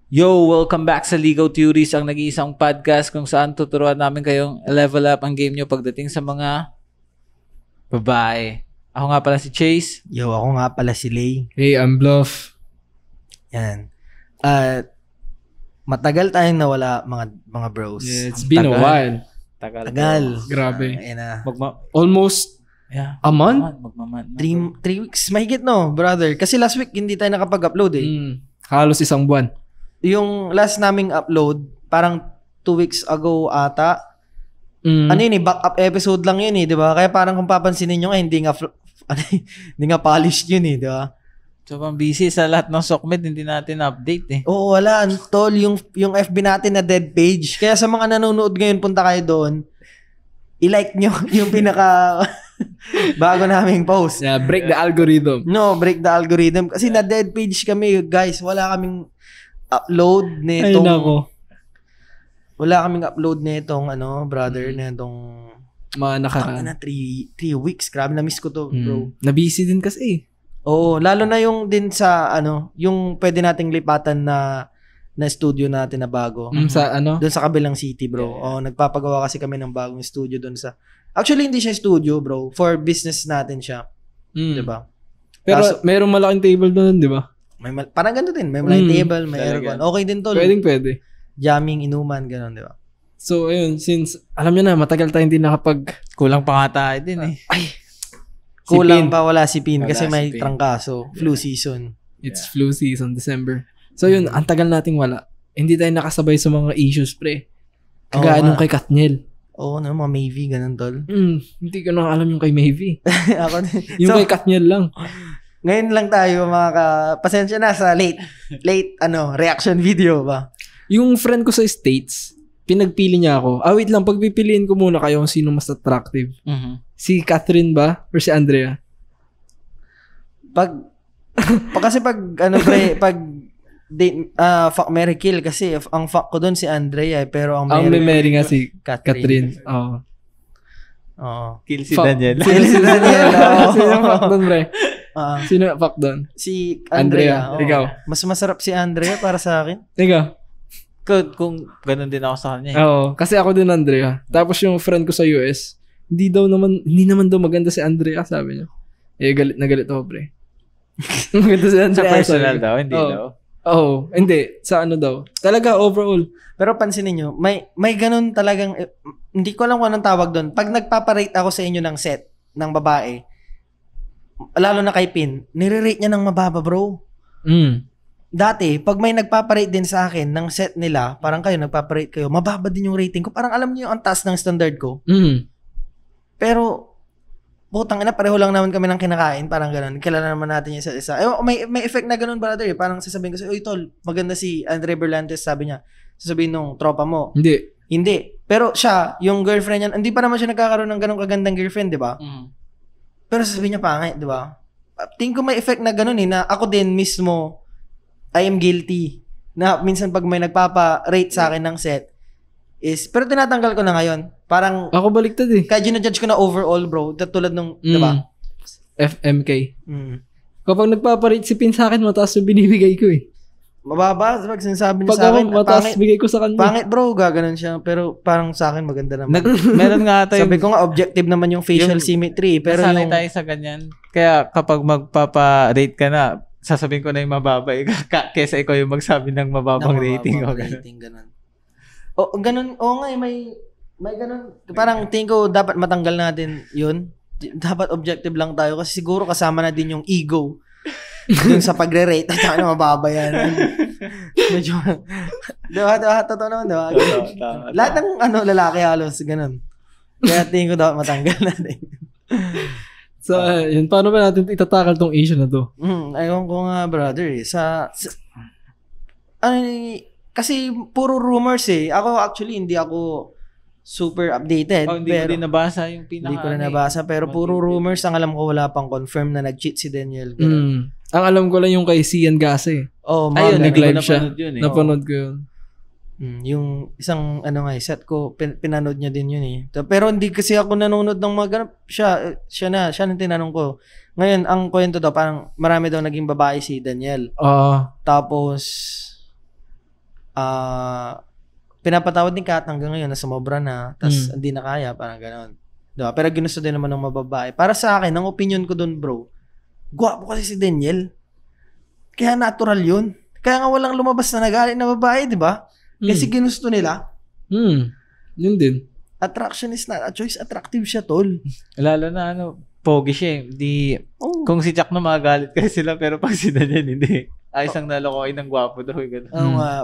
Yo, welcome back sa Legal Theories, ang nag-iisang podcast kung saan tuturuan namin kayong level up ang game nyo pagdating sa mga babae. Ako nga pala si Chase. Yo, ako nga pala si Lay. Hey, I'm Bluff. Yan. Matagal tayong nawala mga bros. Yeah, it's been a while. Tagal. Grabe. Ayan na. Almost a month? Magmaman. 3 weeks. Mahigit no, brother. Kasi last week hindi tayo nakapag-upload eh. Halos isang buwan. Yung last naming upload, parang 2 weeks ago ata. Ano yun eh, backup episode lang yun eh, di ba? Kaya parang kung papansinin nyo hindi nga polished yun eh, di ba? Sobrang busy sa lahat ng Sokmed, hindi natin update eh. Oo, wala. Antol, yung FB natin na dead page. Kaya sa mga nanonood ngayon, punta kayo doon. I-like nyo yung pinaka bago naming post. Yeah, break the algorithm. No, break the algorithm. Kasi na dead page kami, guys. Wala kaming upload nitong... Ay, nako. Wala kaming upload nitong, brother, nitong... Mga nakaraan. 3 weeks. Grabe, na-miss ko to, bro. Na-busy din kasi. Oo, lalo na yung din sa, yung pwede nating lipatan na studio natin na bago. Sa Doon sa kabilang city, bro. Yeah. Oo, nagpapagawa kasi kami ng bagong studio doon sa... Actually, hindi siya studio, bro. For business natin siya. Diba? Pero Kaso, mayroong malaking table doon, di ba? parang ganito din. May light table, may aircon. Okay din to. Pwede. Jamming, inuman, gano'n, di ba? So, ayun, since, alam nyo na, matagal tayong hindi Kulang pa nga tayo din eh. Kulang pa, wala si Pin kasi Wala may si Pin. trangkaso. Flu season. It's flu season, December. So, yun, ang tagal nating wala. Hindi tayo nakasabay sa mga issues, pre. Kagaya nung kay Katniel. Oo, mga Maybe, ganun, tol. Hindi ko na alam yung kay Maybe. Ako din. Yung So, kay Katniel lang. ngayon lang tayo, pasensya na sa late, reaction video ba? Yung friend ko sa States, pinagpili niya ako. Wait lang, pagpipiliin ko muna kayo kung sino mas attractive. Si Catherine ba? Or si Andrea? Kasi fuck, Mary Kill kasi ang fuck ko doon si Andrea pero ang Ang may Mary nga si Catherine. Oo. Oo. Kill si Daniel. Si Daniel. Sino ang fuck doon, pre? Sino ang fuck doon? Si Andrea. Andrea. Ikaw. Mas masarap si Andrea para sa akin. Ikaw. Kung ganun din ako sa kanya eh. Oo. Kasi ako din Andrea. Tapos yung friend ko sa US, hindi naman daw maganda si Andrea, sabi niya. Galit na galit ako, pre. Maganda si Andrea. Sa personal sabi ko. daw, hindi daw. Oo. Hindi. Sa daw. Talaga overall. Pero pansinin nyo, may ganun talagang, hindi ko alam kung anong tawag doon. Pag nagpaparate ako sa inyo ng set ng babae, lalo na kay Pin, nire-rate niya ng mababa, bro. Dati, pag may nagpaparate din sa akin ng set nila, parang kayo nagpaparate kayo, mababa din yung rating ko. Parang alam niyo ang taas ng standard ko. Pero, putang ina, pareho lang naman kami ng kinakain. Parang ganun. Kilala naman natin yung isa. May effect na ganun, brother. Parang sasabihin ko, uy, tol, maganda si Andre Berlantes, sabi niya. Sasabihin nung tropa mo. Hindi. Pero siya, yung girlfriend niya, hindi pa naman siya nagkakaroon ng ganung kagandang girlfriend, di ba? Pero sasabihin niya pangit, di ba? Tingin ko may effect na ganun na ako din mismo, I am guilty. Na minsan pag may nagpapa-rate sa akin ng set, pero tinatanggal ko na ngayon. Parang, Ako baliktad eh. kaya ginajudge ko na overall, bro. Tulad nung, di ba? FMK. Kapag nagpaparate si Pin sa akin, mataas yung binibigay ko eh. Mababa, pag sinasabi niya Pag sa ako akin, mataas pangit, bigay ko sa kanya. pangit bro, gaganon siya. Pero parang sa akin maganda naman. Meron nga tayo. Sabi ko nga, objective naman yung facial symmetry. Pero nasanay yung... tayo sa ganyan. Kaya kapag magpapa-rate ka na, sasabihin ko na yung mababa. Kesa ikaw yung magsabi ng mababang rating. Ganun. Ganun. Nga, may ganun. Parang tingin ko dapat matanggal natin yun. Dapat objective lang tayo kasi siguro kasama na din yung ego dun sa pagre-rate. At saka na mababa yan. Medyo, diba? Totoo naman, diba? Lahat ng lalaki halos, ganun. Kaya tingin ko dapat matanggal natin. So, yun. Paano ba natin itatakal tong issue na to? Ayaw ko nga, brother. Kasi puro rumors eh. Ako actually, hindi ako super updated. Hindi ko din nabasa yung pinaka. Hindi ko na nabasa. Pero puro rumors. Ang alam ko, wala pang confirm na nag-cheat si Daniel. Ang alam ko lang yung kay Sian Gase. Ayun, nag-live siya. Yun, eh. Napanood ko yun. Yung isang set ko, pinanood niya din yun eh. Pero hindi kasi ako nanonood ng mga ganap. Siya nang tinanong ko. Ngayon, ang kwento daw, parang marami daw naging babae si Daniel. Tapos, pinapatawad ni Kat hanggang ngayon na sumobra na, tas hindi na kaya, parang gano'n. Diba? Pero ginusto din naman ng mababae. Para sa akin, ang opinion ko dun, bro, gwapo kasi si Daniel. Kaya natural yun. Kaya nga walang lumabas na nagalit na babae, di ba? Kasi ginusto nila. Yun din. Attraction is not a choice. Attractive siya, tol. Lalo na pogi siya eh. Kung si Chuck na magalit kasi sila, pero pag si Daniel, hindi. Ayos ang nalokoy ng gwapo daw.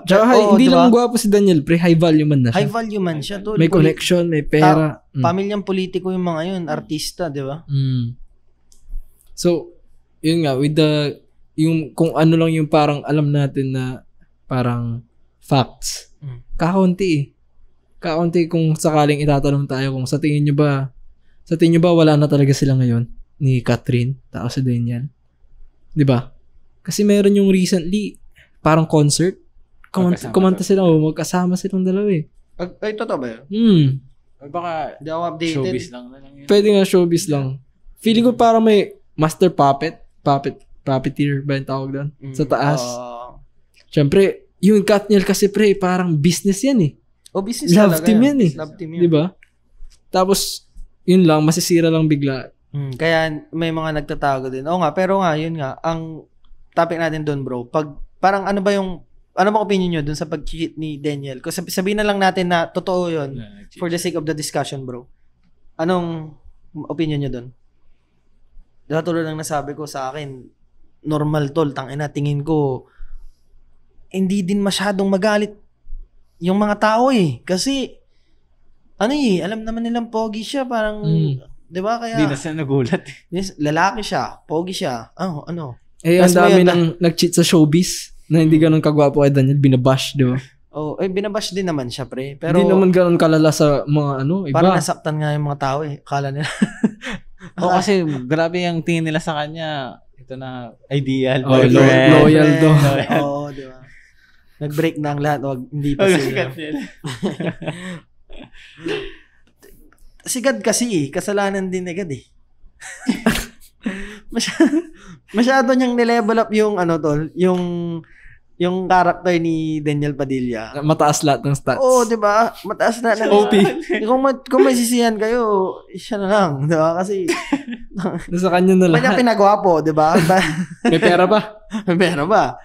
Tsaka hindi lang gwapo si Daniel, pre, high value man na siya. High value man siya, tol. May connection, may pera. Pamilyang politiko yung mga yun, artista, di ba? So, yun nga, with yung kung ano lang yung parang alam natin na parang facts. Kakaunti eh. Kakaunti kung sakaling itatanong tayo kung sa tingin nyo ba wala na talaga sila ngayon ni Catherine, tao si Daniel. 'Di ba? Kasi meron yung recently parang concert. Kumanta sila, magkasama silang dalawa eh. Ay, totoo ba yun? Baka hindi ako updated. showbiz lang na lang yun. Pwede nga showbiz lang. Feeling ko parang may master puppeteer ba yung tawag doon? Sa taas. Siyempre, yung Katniel kasi pre, parang business yan eh. Business love team yan eh. Love team yan. Diba? Tapos, yun lang, masisira lang bigla. Kaya may mga nagtatago din. Oo nga, pero nga, yun nga, ang topic natin doon, bro, parang ano bang opinion nyo doon sa pag-cheat ni Daniel? Kung sabihin na lang natin na totoo yun, for the sake of the discussion, bro. Anong opinion nyo doon? Tulad ng nasabi ko sa akin, normal tol, tangina, tingin ko, hindi din masyadong magalit yung mga tao eh. Kasi, alam naman nilang pogi siya, parang, di ba, kaya... Hindi na siya nagulat eh. Yes, lalaki siya, pogi siya, ano. Ang dami nang nag-cheat sa showbiz na hindi ganun kagwapo kay Daniel, binabash, di ba? Binabash din naman siya, pre. Pero, hindi naman ganun kalala sa mga iba. Parang nasaktan nga yung mga tao eh. Akala nila. Kasi grabe yung tingin nila sa kanya. Ito na, ideal boyfriend. Loyal do. Oo, di ba? Nag-break na ang lahat. Hindi pa sila. Si God kasi eh. Kasalanan din ni God eh. Masyado niyang nilevel up yung yung character ni Daniel Padilla. Mataas lahat ng stats. Oo, di ba? Mataas na ng OP. Kung may sisihan kayo, siya na lang, di ba? Kasi nasa kanya na lahat. Kanya pinagwapo, di ba? May pera pa. May pera ba?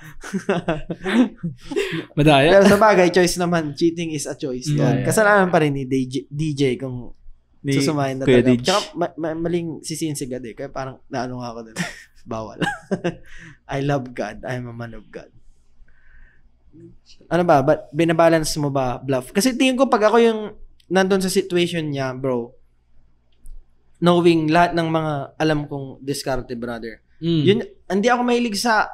Madaya. Pero sa bagay, choice naman. Cheating is a choice. Kasalanan pa rin ni DJ kung susumahin na talaga. Tsaka maling sisihin si God eh. Kaya parang naano nga ako doon. Bawal. I love God. I'm a man of God. Ano ba? Binabalance mo ba, Bluff? Kasi tingin ko pag ako yung nandun sa situation niya, bro, knowing lahat ng mga alam kong diskarte, brother. Yun, hindi ako mahilig sa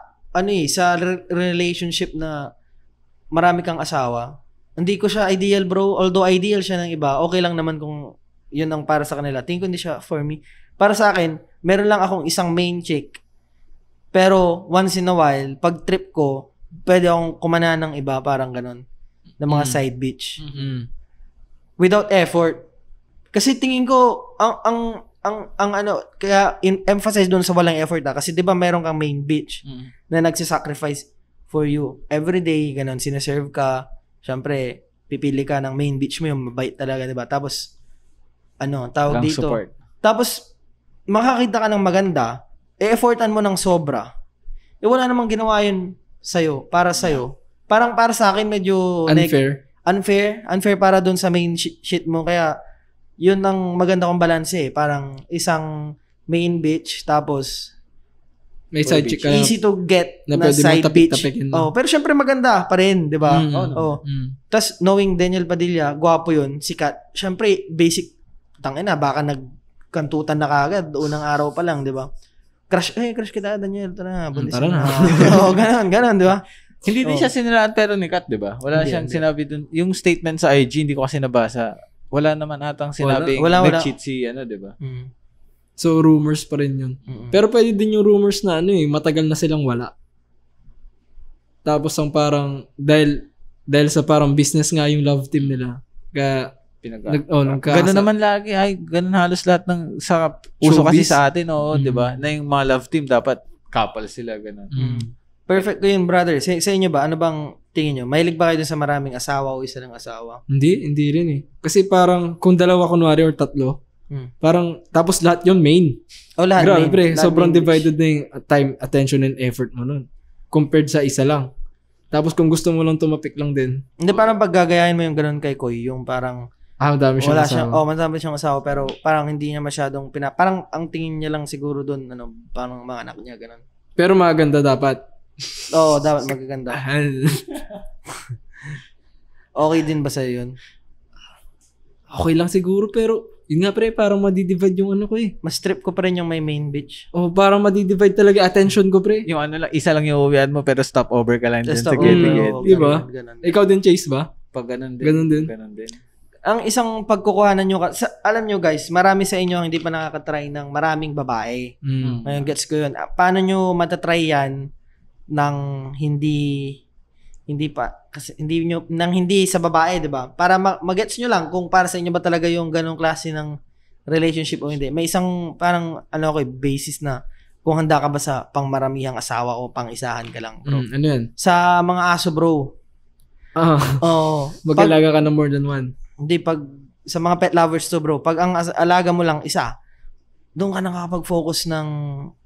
sa relationship na marami kang asawa. Hindi ko siya ideal, bro. Although ideal siya ng iba, okay lang naman kung yun ang para sa kanila. Tingin ko hindi siya for me. Para sa akin, meron lang akong isang main chick. Pero once in a while, pag trip ko, pwede akong kumana ng iba, parang ganun. Ng mga side bitch. Without effort. Kasi tingin ko, kaya emphasize doon sa walang effort kasi di ba meron kang main bitch na nagsisacrifice for you. Every day, ganun, sineserve ka. Siyempre, pipili ka ng main bitch mo, yung mabait talaga, di ba? Tapos, tawag lang dito. Support. Tapos, makakita ka ng maganda, effortan mo ng sobra. Wala namang ginawa yun sa'yo, para sa'yo. Parang para sa akin, medyo unfair para dun sa main shit mo. Kaya, yun ang maganda kong balance eh. Parang isang main bitch, tapos may side chick ka easy to get na side bitch. Pero syempre maganda pa rin, di ba? Tapos, knowing Daniel Padilla, gwapo yun, sikat. Syempre, basic, tangina, baka nagkantutan na kagad, unang araw pa lang, di ba? Crush kita, Daniel. Tara na. Ganon, di ba? Hindi din siya siniraan pero ni Kat, di ba? Wala siyang sinabi dun. Yung statement sa IG, hindi ko kasi nabasa. Wala naman atang sinabi nag-cheat si di ba? So, rumors pa rin yun. Pero pwede din yung rumors na matagal na silang wala. Tapos ang parang, dahil sa parang business nga yung love team nila. Kaya, ganun naman lagi. Ganun halos lahat ng sa uso kasi sa atin, di ba? Na yung mga love team dapat couple sila ganun. Perfect ko yun, brother. Sa inyo ba, ano bang tingin nyo? Mahilig ba kayo dun sa maraming asawa o isa lang asawa? Hindi rin eh. Kasi parang kung dalawa kunwari or tatlo, parang tapos lahat yun main. O lahat Grabe main. pre, Lahat sobrang main divided na yung time, attention, and effort mo nun. Compared sa isa lang. Tapos kung gusto mo lang tumapik lang din. Hindi, parang pag gagayahin mo yung ganun kay Koy, yung parang Madami siyang wala asawa. siyang, madami siyang asawa, pero parang hindi niya masyadong parang ang tingin niya lang siguro doon, parang mga anak niya, ganun. Pero maganda dapat. Oo, dapat magaganda. Okay din ba sa'yo yun? Okay lang siguro, pero yun nga pre, parang madidivide yung ano ko eh. Mas trip ko pa rin yung may main bitch. Parang madidivide talaga attention ko pre. Yung ano lang, isa lang yung uwian mo pero stop over ka lang din Just sa stop get-get. over. Diba? Ganun. Ikaw din Chase ba? Pag ganun din. Ganun din. Ganun din. Ang isang pagkukuhanan nyo, alam nyo guys, marami sa inyo ang hindi pa nakakatry ng maraming babae. Ngayon, gets ko yun. Paano nyo matatry yan ng hindi pa, kasi hindi sa babae, di ba? Para magets nyo lang kung para sa inyo ba talaga yung ganong klase ng relationship o hindi. May isang parang, basis na kung handa ka ba sa pangmaramihang asawa o pang-isahan ka lang, bro. Ano yan? Sa mga aso, bro. Mag-alaga ka ng more than one. Hindi, pag sa mga pet lovers to, bro, pag ang alaga mo lang isa, doon ka nakakapag-focus ng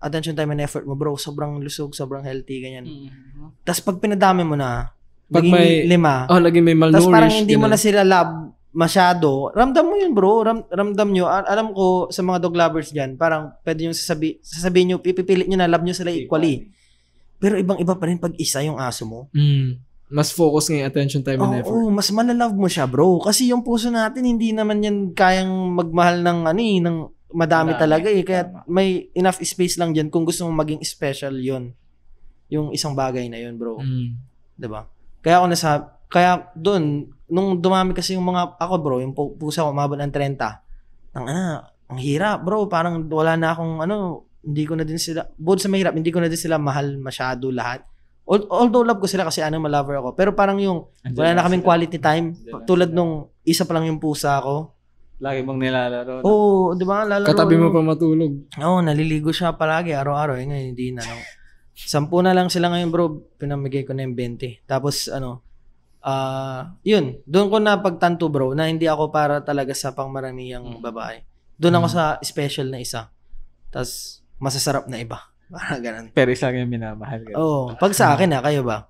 attention, time, and effort mo, bro. Sobrang lusog, sobrang healthy, ganyan. Tapos pag pinadami mo na, Pag naging 5, lagi may malnourished. tapos parang hindi mo na sila love masyado, ramdam mo yun, bro. Ramdam nyo. Alam ko, sa mga dog lovers dyan, parang pwede yung sasabihin nyo, pipipilit nyo na love nyo sila equally. Pero ibang-iba pa rin pag isa yung aso mo. Mas focus ng attention, time, and effort. Oo, mas malalove mo siya, bro. Kasi yung puso natin, hindi naman yan kayang magmahal ng ng madami talaga eh. Kaya may enough space lang dyan kung gusto mong maging special yon, yung isang bagay na yun, bro. Diba? Kaya kaya doon, nung dumami kasi yung mga, ako bro, yung pusa ko, umabot ng 30. Ang hirap, bro. Parang wala na akong, hindi ko na din sila, bukod sa mahirap, hindi ko na din sila mahal masyado lahat. Although love ko sila kasi lover ako. Pero parang yung, wala na kaming quality time. Tulad nung, isa pa lang yung pusa ko. Lagi mong nilalaro. Oo, di ba? Lalaro. Katabi mo pa matulog. Oo, naliligo siya palagi, araw-araw. Ngayon, hindi na. 10 na lang sila ngayon, bro. Pinamigay ko na yung 20. Tapos, yun. Doon ko na pagtanto, bro, na hindi ako para talaga sa pangmaramihang babae. Doon ako sa special na isa. Tapos, masasarap na iba. Parang ganun. Pero isa lang yung minamahal. Oo. Pag sa akin, kayo ba?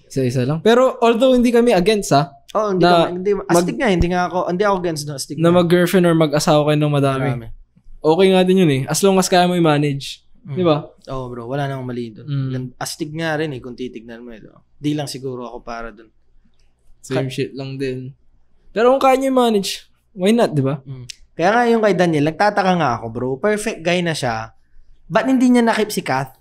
Isa-isa lang. Pero although hindi kami against Oo, hindi hindi ako against no, astig na mag-girlfriend or mag-asawa kayo ng madami. Okay nga din yun eh. As long as kaya mo i-manage. Di ba? Oo, bro. Wala namang mali doon. Astig nga rin kung titignan mo ito. Di lang siguro ako para doon. Same shit lang din. Pero kung kaya nyo i-manage, why not, di ba? Kaya nga yung kay Daniel, nagtataka nga ako, bro. Perfect guy na siya. Ba't hindi niya nakip si Kath?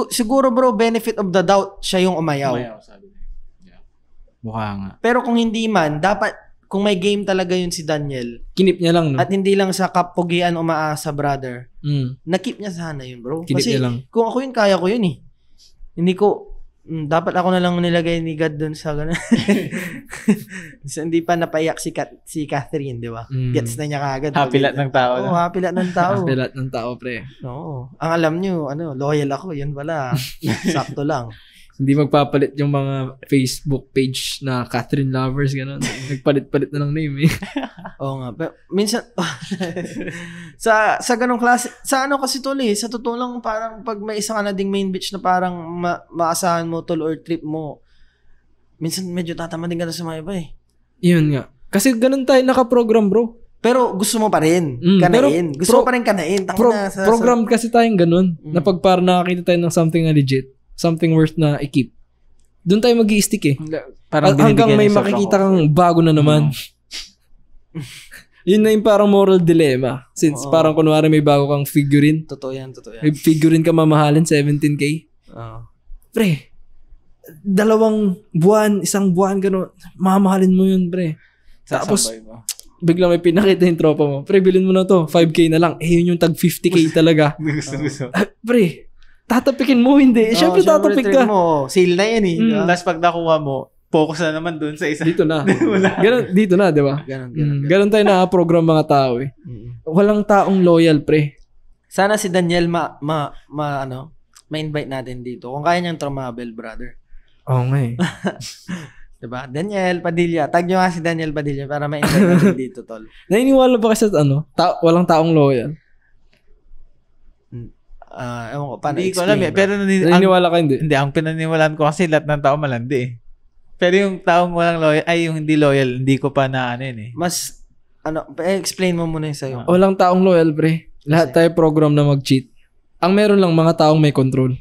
Siguro bro, benefit of the doubt, siya yung umayaw. Sabi niya. Yeah. Mukha nga. Pero kung hindi man, dapat, kung may game talaga yun si Daniel, Kinip niya lang, no? at hindi lang sa kapugian umaasa, brother, nakip niya sana yun, bro. Kinip Kasi niya lang. kung ako yun, kaya ko yun eh. Hindi ko, dapat ako na lang nilagay ni God dun sa gano'n. So, hindi pa napaiyak si Catherine, di ba? Gets na niya kagad. Happy lahat ng tao. Oo, happy lahat ng tao. Happy lahat ng tao, pre. Oo. Ang alam nyo, loyal ako. Yan pala. Sakto lang. Hindi magpapalit yung mga Facebook page na Catherine Lovers, gano'n. Nagpalit-palit na ng name, eh. Oo nga. Pero minsan, sa ganong klase, sa kasi tol eh, sa totoo lang parang pag may isa ka na ding main bitch na parang maasahan mo tol or trip mo, minsan medyo tatama din ka na sa mga iba eh. Yun nga. Kasi ganun tayo nakaprogram, bro. Pero gusto mo pa rin kanain. Gusto mo pa rin kanain. Program kasi tayong ganun. Na pag parang nakakita tayo ng something na legit, something worth na i-keep, doon tayo mag-i-stick eh. Parang hanggang may makikita kang bago na naman. Yun na yung parang moral dilemma. Since parang kunwari may bago kang figurine. Totoo yan. May figurine ka mamahalin, 17K. Pre, 2 buwan, 1 buwan, gano'n. Mamahalin mo yun, pre. Tapos, bigla may pinakita yung tropa mo. Pre, bilhin mo na to. 5K na lang. Yun yung tag 50K talaga. Gusto. Pre, tatapikin mo, hindi. Siyempre tatapik ka. Sale na yan eh. Tapos pag nakuha mo, focus na naman dun sa isa. Dito na. Ganun, dito na, di ba? Ganun. Ganun tayo na-program mga tao eh. Walang taong loyal, pre. Sana si Daniel ma-invite natin dito. Kung kaya niyang tumabel, brother. Oo nga eh. Diba? Daniel Padilla. Tag nyo nga si Daniel Padilla para ma-invite natin dito, tol. Naniniwala ba kasi sa walang taong loyal? Ewan ko, paano Hindi ko alam explain, eh. Pero Naniniwala ka hindi? hindi, ang pinaniniwalaan ko kasi lahat ng tao malandi eh. Pero yung taong walang loyal, yung hindi loyal, hindi ko pa na ano yun eh. Mas, explain mo muna yung sa'yo. Walang taong loyal, pre. Lahat tayo program na mag-cheat. Ang meron lang mga taong may control.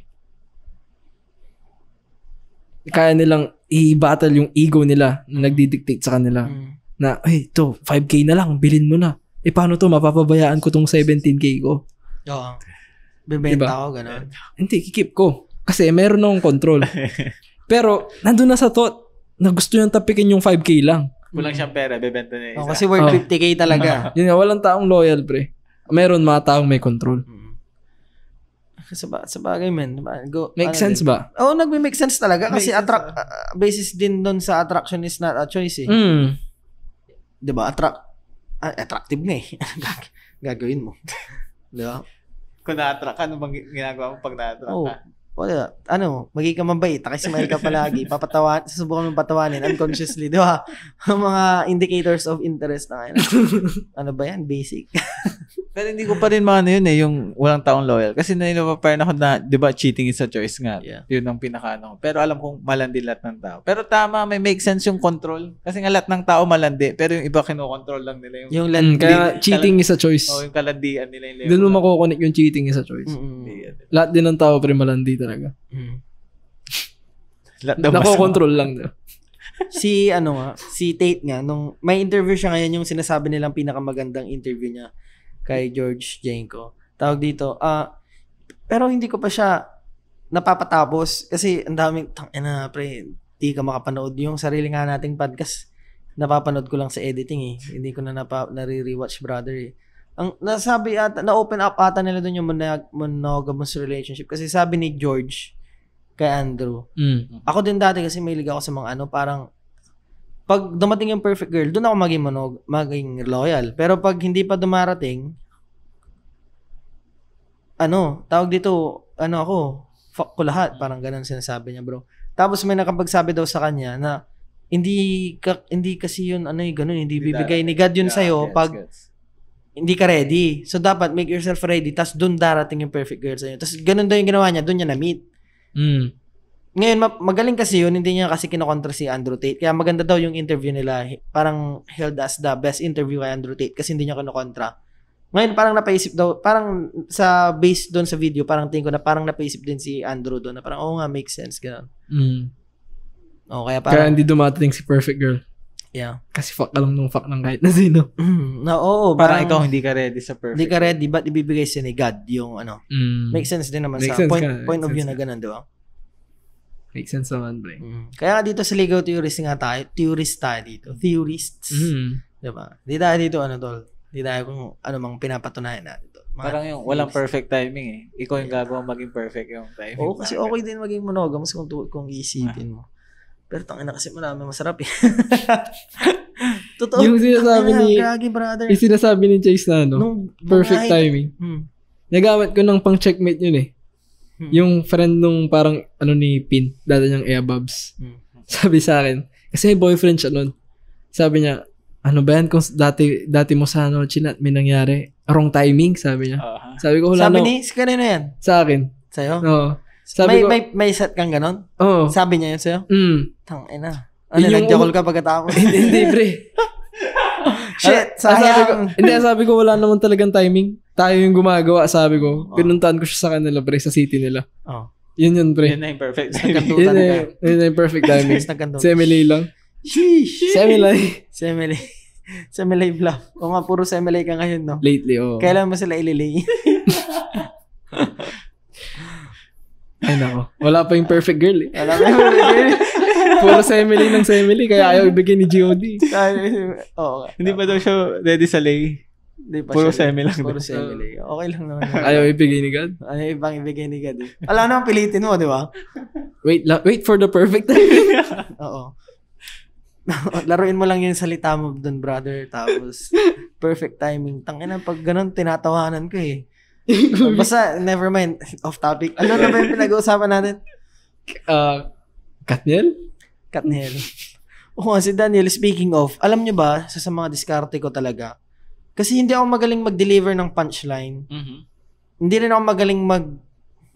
Kaya nilang i-battle yung ego nila na nagdidictate sa kanila. Na, hey, to, 5K na lang, bilhin mo na. Paano to, mapapabayaan ko tong 17K ko? Oo. Bibenta Diba? ako, gano'n. Hindi, kikip ko. Kasi meron akong control. Pero, nandun na sa thought na gusto niyang tapikin yung 5K lang. Kulang siyang pera, bebenta na isa. Kasi worth 50K talaga. Yun nga, walang taong loyal, pre. Meron mga taong may control. Sa bagay, man. Make sense ba? Oo, nagme-make sense talaga. Kasi Make sense, basis din doon sa attraction is not a choice eh. Diba? Attractive nga eh. Gagawin mo. Diba? Kung na-attract ka, ano bang ginagawa mo pag na-attract Oo. ka? Wala. Magiging ka mabait. Smile ka palagi. Susubukan mong patawanin unconsciously. Di ba? Ang mga indicators of interest na ngayon. Ano ba yan? Basic. Pero hindi ko pa rin maano yun eh, yung walang taong loyal. Kasi nanilapapayan ako na, di ba, cheating is a choice nga. Yeah. Yun ang pinaka-ano. Pero alam kong malandi lahat ng tao. Pero tama, may make sense yung control. Kasi nga lahat ng tao malandi, pero yung iba kinokontrol lang nila yung Kaya cheating is a choice. yung kalandian nila. Doon mo makukunik yung cheating is a choice. Lahat din ng tao pre malandi talaga. Lahat daw Nakokontrol lang. Si Tate nga, nung may interview siya ngayon, yung sinasabi nilang pinakamagandang interview niya kay George Janko. Tawag dito, pero hindi ko pa siya napapatapos kasi ang daming, pre, di ka makapanood. Yung sarili nga nating podcast, napapanood ko lang sa editing eh. Hindi ko na nare-rewatch, brother eh. Ang nasabi ata, na-open up ata nila doon yung monogamous relationship kasi sabi ni George kay Andrew. Ako din dati kasi mahilig ako sa mga parang pag dumating yung perfect girl, doon ako maging loyal. Pero pag hindi pa dumarating, tawag dito, ako, fuck ko lahat. Parang ganun sinasabi niya, bro. Tapos may nakapagsabi daw sa kanya na hindi kasi yun, ganun, hindi bibigay ni God yun sa'yo pag hindi ka ready. So, dapat make yourself ready. Tapos doon darating yung perfect girl sa'yo. Tapos ganun daw yung ginawa niya, doon niya na-meet. Ngayon, magaling kasi yun, hindi niya kasi kinokontra si Andrew Tate. Kaya maganda daw yung interview nila. Parang held as the best interview kay Andrew Tate kasi hindi niya kinokontra. Ngayon, parang napaisip daw, parang sa base doon sa video, parang tingin ko na parang napaisip din si Andrew doon na parang, nga, makes sense. Ganun. Kaya parang... Kaya hindi dumating si perfect girl. Yeah. Kasi fuck ka lang nung fuck ng kahit na sino. Parang ikaw hindi ka ready sa perfect. Hindi ka ready, ba't ibibigay siya ni God yung Make sense din naman sa point of view na ganun, di ba? Make sense naman, bro. Kaya dito sa legal theorist nga tayo, theorists tayo dito. Theorists. Diba? Di tayo dito, tol. Di tayo kung ano mang pinapatunayan natin. Parang yung walang perfect timing eh. Ikaw yung gagawang maging perfect yung timing. Oo, kasi okay din maging monogamous kung isipin mo. Pero tangina kasi marami masarap eh. Totoo. Yung sinasabi Gagi, brother. Yung sinasabi ni Chase na perfect timing. Nagamit ko ng pang checkmate yun eh. Yung friend nung parang ni Pin, dati niyang Eababs. Sabi sa akin, kasi may boyfriend siya nun. Sabi niya, ano ba yan kung dati mo sa chinat may nangyari? Wrong timing, sabi niya. Sabi ko, sabi ni, si kanina yan? Sa akin. Sa'yo? Oo. Sabi ko, may set kang ganon? Oo. Sabi niya yun sa'yo? Tangina. Nagjakol ka pagkatapos? Hindi, pre. Shit, sayang. Sabi ko, wala naman talagang timing. Tayo yung gumagawa, sabi ko. Pinuntahan ko siya sa kanila, pre, sa city nila. Yun, pre. Yun na yung perfect timing. Yun na yung perfect timing. Semilay lang. Sheesh. Semilay. Semilay bluff. O nga, puro semilay ka ngayon, no? Lately, oo. Kailan mo sila ililay? Ay, nako. Wala pa yung perfect girl, eh. Wala pa yung perfect girl. Puro semilay ng semilay, kaya ayaw ibigay ni G.O.D. Oo. Hindi pa daw siya ready sa lay. Puro semi lang. Puro semi lang. Okay lang naman. Ayaw ibigay ni God? Ano ibang ibigay ni God eh. Alam naman pilitin mo, di ba? Wait for the perfect timing. Oo. Laruin mo lang yung salita mo dun, brother. Tapos, perfect timing. Tangina, pag ganun, tinatawanan ko eh. Basta, never mind. Off topic. Ano na ba yung pinag-uusapan natin? Katniel? Katniel. Oo, si Daniel, speaking of, alam nyo ba, sa mga diskarte ko talaga, kasi hindi ako magaling mag-deliver ng punchline. Hindi rin ako magaling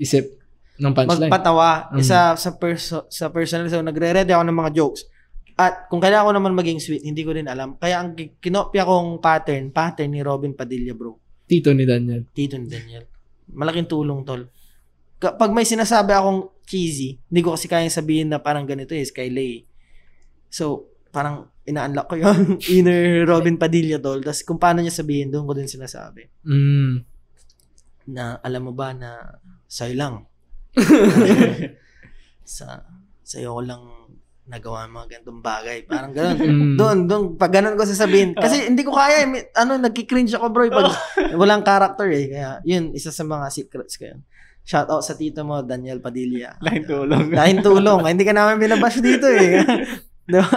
Isip ng punchline. magpatawa. Sa personal, so nagre-ready ako ng mga jokes. At kung kailangan ko naman maging sweet, hindi ko din alam. Kaya ang kinopya kong pattern ni Robin Padilla, bro. Tito ni Daniel. Malaking tulong, tol. Pag may sinasabi akong cheesy, hindi ko kasi kayang sabihin na parang ganito Skylay. So, parang ina-unlock ko yung inner Robin Padilla, tol. Tapos kung paano niya sabihin, doon ko din sinasabi. Na alam mo ba na sa'yo lang. Sa'yo ko lang nagawa mga ganitong bagay. Parang gano'n. Doon, pag gano'n ko sasabihin. Kasi hindi ko kaya, nagki-cringe ako, bro. Pag walang character Kaya, yun, isa sa mga secrets ko yun. Shout out sa tito mo, Daniel Padilla. Lahing tulong. Hindi ka namin binabash dito Diba?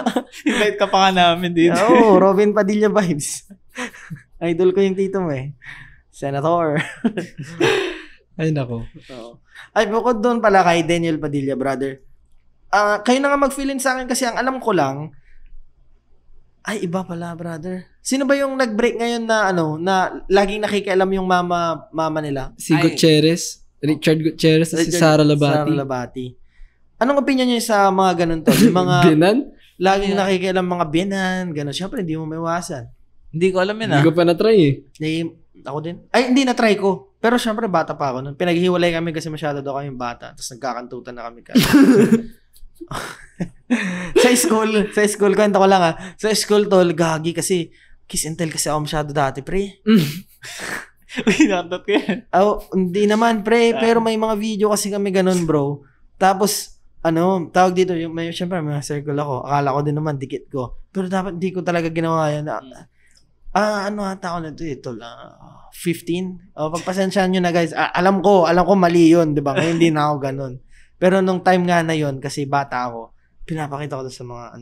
Invite ka pa namin dito. Oo, Robin Padilla vibes. Idol ko yung tito mo Senator. Ay, nako. Ay, bukod doon pala kay Daniel Padilla, brother. Kayo na nga mag-fill-in sa akin kasi ang alam ko lang, ay, iba pala, brother. Sino ba yung nag-break ngayon na laging nakikialam yung mama nila? Si Gutierrez. Richard Gutierrez at si Sara Labati. Anong opinion niyo sa mga ganun to? Yung mga Binan? laging nakikialam mga biyanan, ganun. Siyempre, hindi mo maiwasan. Hindi ko alam yun Hindi ko pa na-try Ako din. Ay, hindi na-try ko. Pero syempre, bata pa ako nun. Pinaghiwalay kami kasi masyado daw kami bata. Tapos nagkakantutan na kami. Sa school, kwento ko lang Sa school, tol, gagi kasi kiss and tell kasi ako masyado dati, pre. Uy, nakantot ko yan. Hindi naman, pre. Pero may mga video kasi kami ganun, bro. Tapos, tawag dito, syempre, may circle ako. Akala ko din naman, dikit ko. Pero dapat, di ko talaga ginawa yan. Ata ako na ito, 15? Pagpasensyaan nyo na, guys. Alam ko mali yun, di ba? Ngayon, hindi na ako ganun. Pero nung time nga na yun, kasi bata ako, pinapakita ko sa mga,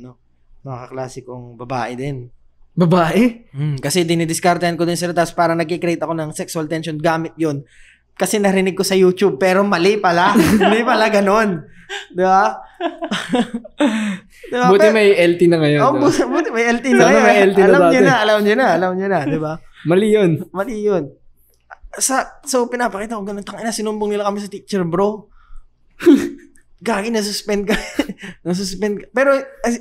mga kaklasikong babae din. Babae? Kasi dinidiskartehan ko din sila, tapos parang nagkikreate ako ng sexual tension gamit yun. Kasi narinig ko sa YouTube, pero mali pala. Hindi pala ganun. Di ba? Buti may LT na ngayon. Buti may LT na ngayon. May LT na alam nyo na, di ba? Mali yun. So, pinapakita ko ganun. Tangina, sinumbong nila kami sa teacher, bro. Gagi, nasuspend ka. Pero,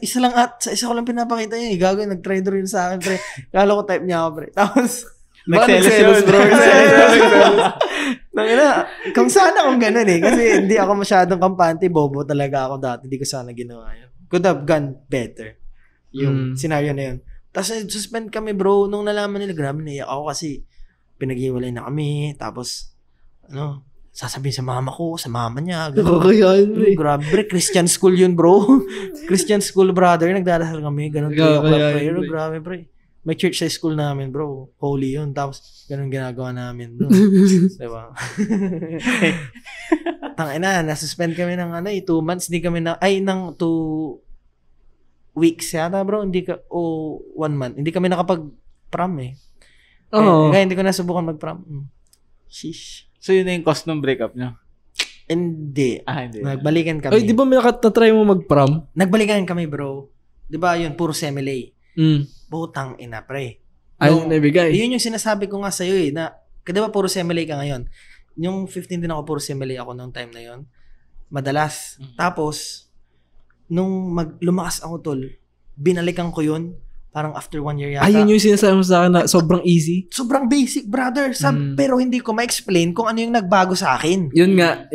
isa ko lang pinapakita yun. Gagi, nag-trader yun sa akin, pre. Kala ko type niya ako, pre. Tapos, nagselos, bro. Nangina, kung sana kung ganun kasi hindi ako masyadong kampante, bobo talaga ako dati. Hindi ko sana ginawa yun. Could have gone better. Yung scenario na yun. Tapos, suspend kami, bro. Nung nalaman nila, grabe, naiyak ako kasi pinaghiwalay na kami. Tapos, sasabihin sa mama ko, sa mama niya. Grabe, Christian school yun, bro. Christian school, brother. Nagdadasal kami. Ganun 3 o'clock prayer. Grabe, pre. May church sa school namin, bro. Holy yun. Tapos, ganun ginagawa namin doon. Diba? Tangina, nasuspend kami ng 2 months. Hindi kami ng 2 weeks yata, bro. 1 month. Hindi kami nakapag-prom Kaya hindi ko nasubukan mag-prom. Sheesh. So, yun na yung cost ng breakup nyo? Hindi. Hindi. Nagbalikan kami. Ay, di ba may nakatry mo mag-prom? Nagbalikan kami, bro. Di ba yun, puro semele. Butang ina, pre. Ayun nabigay. Yun yung sinasabi ko nga sa'yo na, di ba puro semele ka ngayon? Yung 15 din ako, puro semele ako nung time na yun. Madalas. Tapos, nung lumakas ako, tol, binalikan ko yun. Parang after 1 year yata. Ayun yung sinasabi mo sa akin na sobrang easy. Sobrang basic, brother. Pero hindi ko ma-explain kung ano yung nagbago sa akin. Yun nga.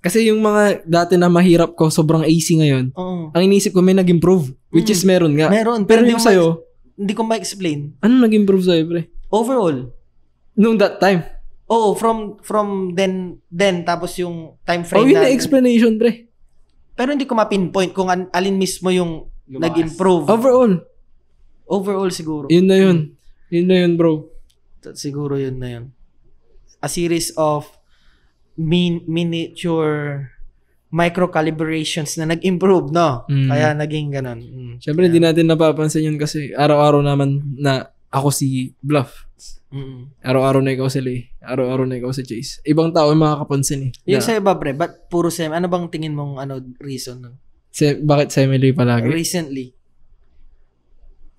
Kasi yung mga dati na mahirap ko, sobrang easy ngayon. Ang inisip ko may nag-improve. Which is meron nga. Meron. Pero yung sa'yo, hindi ko ma-explain. Ano nag-improve sa'yo, pre? Overall. Nung that time? Oo, from then, tapos yung time frame yun na explanation, pre. Pero hindi ko ma-pinpoint kung alin mismo yung nag-improve. Overall siguro. Yun na yun, bro. Siguro yun na yun. A series of miniature micro-calibrations na nag-improve, no? Kaya naging ganun. Siyempre, hindi natin napapansin yun kasi araw-araw naman na ako si Bluff. Mm. Araw-araw na ikaw si Lay. Araw-araw na ikaw si Chase. Ibang tao yung makakapansin Yung Na, sa iba, pre, ba't puro semi? Ano bang tingin mong reason nun? bakit semi-Lay palagi? Recently.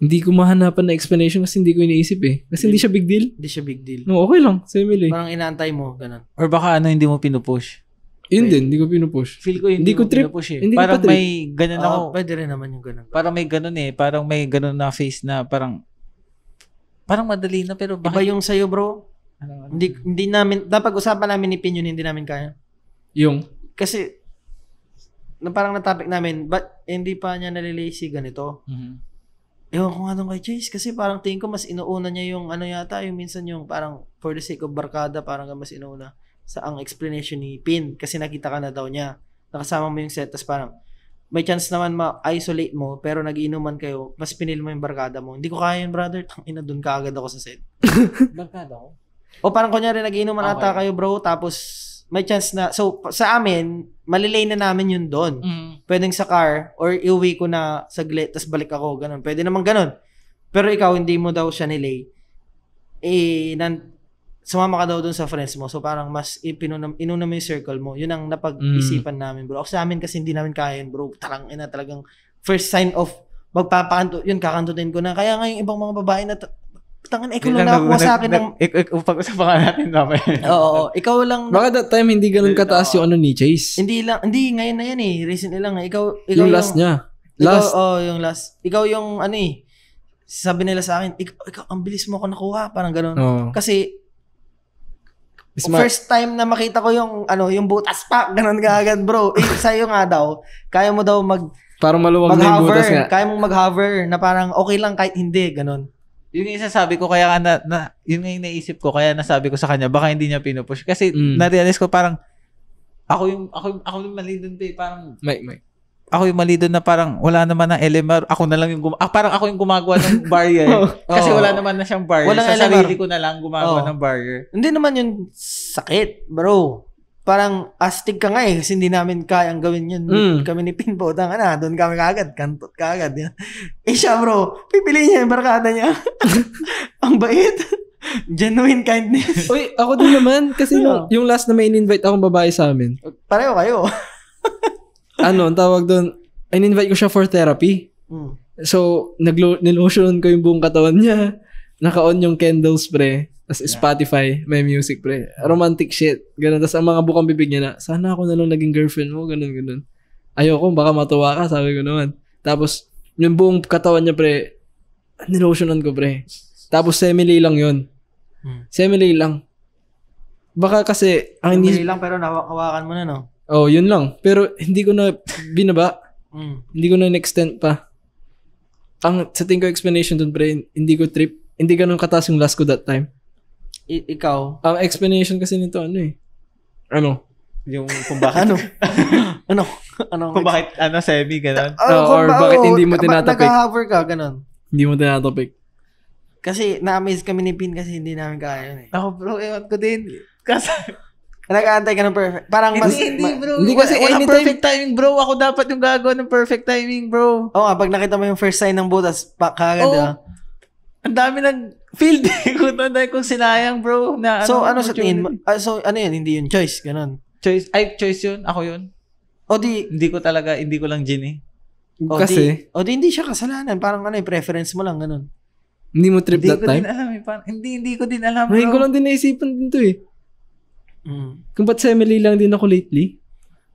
Hindi ko mahanapan na explanation kasi hindi ko iniisip eh. Kasi hindi siya big deal. Hindi siya big deal. No, okay lang. Semi-Lay. Parang inaantay mo, ganun. Or baka hindi mo pinupush. Yun din, hindi ko pinupush. Feel ko Hindi ko mo trip. pinupush eh. Hindi ko Parang pa trip. may ganun ako. Pwede rin naman yung ganun. Parang may ganun eh. Parang may ganun na face na parang madali na pero Iba bakit? yung sa'yo, bro. Ano? Hindi namin, dapat usapan namin ni Pin yun, hindi namin kaya. Yung, Kasi, parang na-topic namin, ba't hindi pa niya nalilasi ganito? Mhm. Ewan ko nga doon kay Chase, kasi parang tingin ko mas inuuna niya yung yata, yung minsan yung parang for the sake of barkada, parang mas inuuna sa ang explanation ni Pin, kasi nakita ka na daw niya, nakasama mo yung set, tas parang, may chance naman ma-isolate mo, pero nag-iinuman kayo, mas pinili mo yung barkada mo. Hindi ko kaya yun, brother. Tangina, doon ka agad ako sa set. Barkada ko? O parang kunyari, nag-iinuman Okay. ata kayo, bro, tapos may chance na, so sa amin, malilay na namin yun doon. Pwedeng sa car, or iuwi ko na saglit, tas balik ako, ganun. Pwede naman ganun. Pero ikaw, hindi mo daw siya nilay. Sumama ka daw doon sa friends mo. So parang mas inuna mo yung circle mo. Yun ang napag-isipan namin, bro. Ako sa amin kasi hindi namin kaya yun, bro. Talagang first sign of magpapakanto, yun, kakantutin ko na. Kaya nga yung ibang mga babae na, tangan, ikaw lang nakakuha sa akin ng... Pag-usapan ka natin namin. Oo, ikaw lang... baka that time hindi ganun kataas yung ano ni Chase. Hindi, ngayon na yan eh. Recently lang eh. Ikaw Yung last niya. Last. Yung last. Ikaw yung sabi nila sa akin, ikaw ang bilis mo ako nakuha. Parang ganun. Oh. Kasi, Smart. first time na makita ko yung butas pa, ganun agad, bro. Sa'yo nga daw, kaya mo daw Parang maluwag na yung butas mag-hover. nga. Kaya mong mag-hover na parang okay lang kahit hindi, ganun. Yun yung isasabi ko, kaya yun nga yung naisip ko, kaya nasabi ko sa kanya, baka hindi niya pinupush. Kasi na-realize ko parang, ako yung mali dun, parang, Mike. ako yung mali dun na parang, wala naman ng LMR, ako na lang yung parang ako yung gumagawa ng barrier. Kasi wala naman na siyang barrier. Walang sa LMR. sarili ko na lang gumagawa ng barrier. Hindi naman yun sakit, bro. Parang astig ka nga eh, kasi hindi namin kayang gawin yun. Kami ni Pinpo, doon kami kagad, kantot kagad. Siya, bro, pipiliin niya yung barkada niya. Ang bait. Genuine kindness. Uy, ako din naman. Kasi yung last na may in-invite akong babae sa amin. Pareho kayo. Ang tawag doon, in-invite ko siya for therapy. So, nilotion ko yung buong katawan niya. Naka-on yung candles, pre. Tapos Spotify, may music, pre. Romantic shit. Ganun. Tapos ang mga bukang bibig niya na, sana ako na lang naging girlfriend mo. Ganun. Ayoko, baka matuwa ka, sabi ko naman. Tapos, yung buong katawan niya, pre, nilotionan ko, pre. Tapos, semi-lay lang yun. Semi-lay lang. Baka kasi, Hindi lang, pero hawakan mo na, no? Oh, yun lang. Pero, hindi ko na binaba. Hindi ko na in-extend pa. Sa tingin ko explanation dun, pre, hindi ko trip. Hindi ganun kataas yung last ko that time. Ikaw? Ang explanation kasi nito, Ano? Yung kung bakit, Ano? kung bakit, semi, gano'n. Or bakit hindi mo tinatapik? Nag-hover ka, ganun. Hindi mo tinatapik. Kasi na-amaze kami ni Pin kasi hindi namin kaya yun eh. Ako, bro, ewan ko din. Kasi, Nag-aantay ka ng perfect. Parang hindi, bro. hindi kasi walang anytime- perfect timing, bro. Ako dapat yung gagawa ng perfect timing, bro. Oo nga, pag nakita mo yung first sign ng butas, kagad, Oo. ah. Ang dami ng field ko doon dahil kung sinayang, bro. Na, So, sa tingin mo? Yun? Hindi yun choice, ganun. Choice yun. Ako yun. O di, Hindi ko lang gin eh. Kasi, hindi siya kasalanan. Parang preference mo lang, ganun. hindi mo trip Hindi that ko time? din alam eh. Hindi ko din alam, Ngayon ko bro. lang din naisipan din to eh. Kung ba't semi-lay lang din ako lately?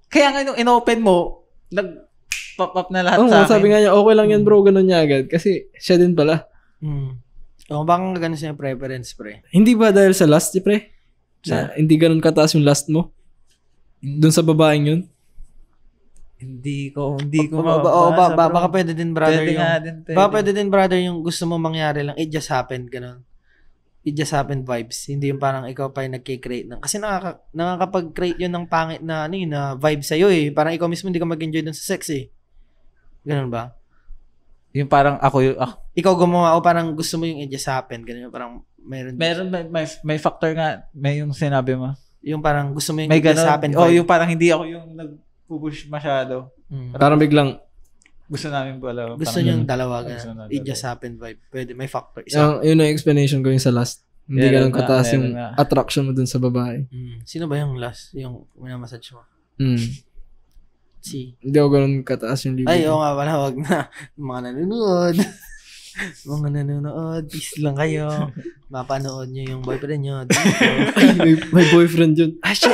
Kaya nga nung in-open mo, nag-pop up na lahat Oo, sa akin. sabi nga niya, okay lang yan bro, ganun niya agad. Kasi siya din pala. O, baka ganun siya yung preference, pre. Hindi ba dahil sa last, pre? Na, hindi ganun kataas yung last mo? Doon sa babaeng yun? Hindi ko Baka pwede din, brother, Pwede yung... nga din, pwede. Baka pwede din, brother, yung gusto mo mangyari lang. It just happened, ganun. It just happened vibes. Hindi yung parang ikaw pa yung nagkikreate ng... Kasi nakakapag-create yun ng pangit na, na vibe sa'yo eh. Parang ikaw mismo hindi ka mag-enjoy dun sa sex eh. Ganun ba? Yung parang Ikaw gumawa o parang gusto mo yung it just happened. Ganun, parang may factor nga, may yung sinabi mo. yung parang gusto mo yung May it just ganun. happened Oh, vibe. yung parang hindi ako yung nag-push masyado. Parang biglang, Gusto namin pala. Gusto nyo yung dalawa. Gusto na It dalawa. just happened vibe. Pwede, may factor. Isa. Yun ang explanation ko yung sa last. Hindi Meron ganun kataas na, yung meron na. attraction mo dun sa babae. Sino ba yung last? Yung minamassage mo? Si. Hindi ako ganun kataas yung libido. Ay, oo nga pala. Wag na. Mga nanonood. Mga nanonood. Peace lang kayo. Mapanood nyo yung boyfriend nyo. may boyfriend yun. Ay, shit.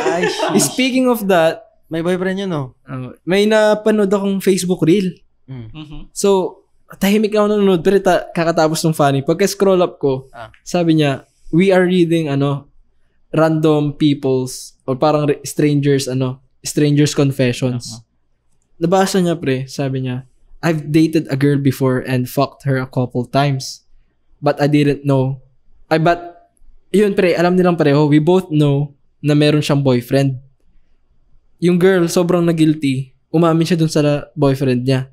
Speaking of that, May boyfriend yun, no? may napanood akong Facebook reel. So, tahimik lang ako nanonood pero kakatapos ng funny. Pagka-scroll up ko, sabi niya, we are reading random people's or parang strangers confessions. Nabasa niya pre, sabi niya, I've dated a girl before and fucked her a couple times. But I didn't know. Yun pre, alam nilang pareho. We both know na meron siyang boyfriend. Yung girl, sobrang na-guilty. Umamin siya dun sa boyfriend niya.